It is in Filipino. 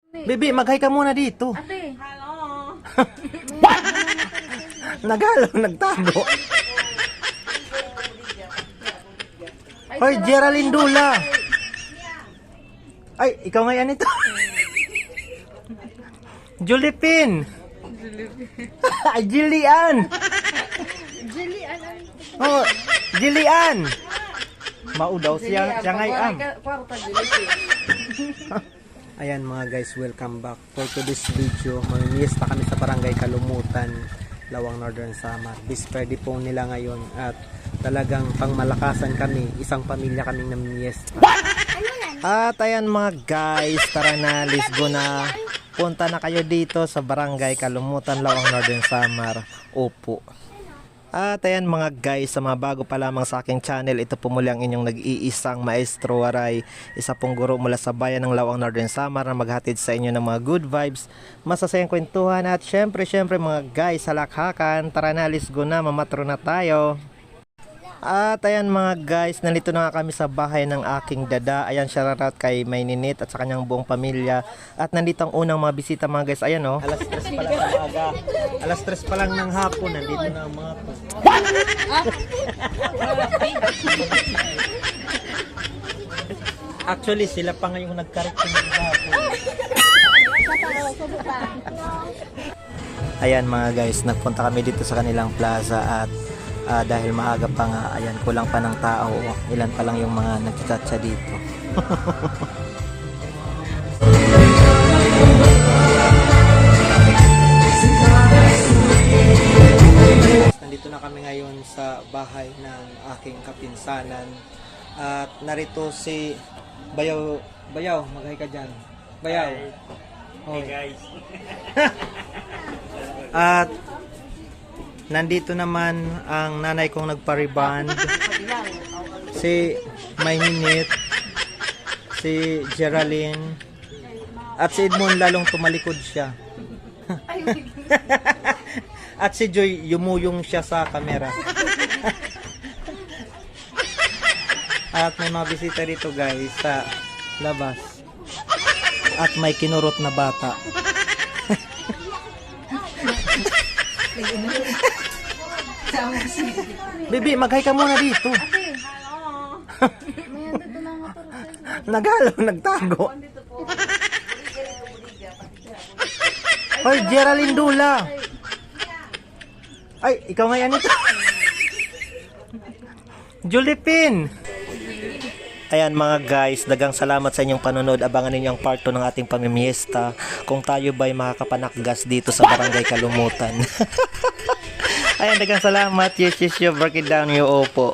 Bibi, mag-hi ka muna dito. Ate. Hello. Nagalo, nagtago. Hoy, Geraldine Dula. Ay, ikaw nga yan ito. Julipin. Ay, Jillian. Jillian. Oh, Jillian. Maudaw siya ngayam. Kwarta Jillian. Ayan mga guys, welcome back for today's video. Mamimiesta kami sa Barangay Kalumutan, Lawang Northern Samar. Bisperdi po nila ngayon at talagang pangmalakasan kami. Isang pamilya kaming namimiesta. At ayan mga guys, tara na, let's go na. Punta na kayo dito sa Barangay Kalumutan, Lawang Northern Samar. Opo. At ayan mga guys, sa mga bago pa lamang sa aking channel, ito po muli ang inyong nag-iisang Maestro Waray, isa pong guro mula sa bayan ng Lawang Northern Samar na maghatid sa inyo ng mga good vibes, masasayang kwentuhan at syempre mga guys, salakhakan. Tara na, let's go na, mamatro na tayo. At ayan mga guys, nandito na nga kami sa bahay ng aking dada. Ayan, shoutout kay Mayninit at sa kanyang buong pamilya. At nandito ang unang mga bisita mga guys. Ayan oh, alas 3 pa lang ng umaga. Alas 3 pa lang ng hapon, nandito na ang mga to. Actually, sila pa ngayong nagkarekto ng hapon. Ayan mga guys, nagpunta kami dito sa kanilang plaza at dahil maaga pa nga, ayan, kulang pa ng tao, ilan pa lang yung mga nagchatcha dito. Nandito na kami ngayon sa bahay ng aking kapinsanan at narito si Bayaw. Bayaw, mag-hi ka dyan. Bayaw. Hey guys. At nandito naman ang nanay kong nagpa-reband, si Mayninit, si Geraldine, at si Edmond lalong tumalikod siya. At si Joy, yumuyong siya sa camera. At may mga bisita rito guys sa labas. At may kinurot na bata. Bibi, mag-hi ka muna dito. Ate. Hello. May andito na nga to. Nagalo, nagtago. Hoy, Geraldine Dula. Ay, ikaw nga yan ito. Julipin. Ayan mga guys, dagang salamat sa inyong panonood. Abangan ninyo ang part 2 ng ating pamimiesta kung tayo ba'y makakapanakgas dito sa Barangay Kalumutan. Ayan, dagang salamat. Yes, break it down, yo, opo.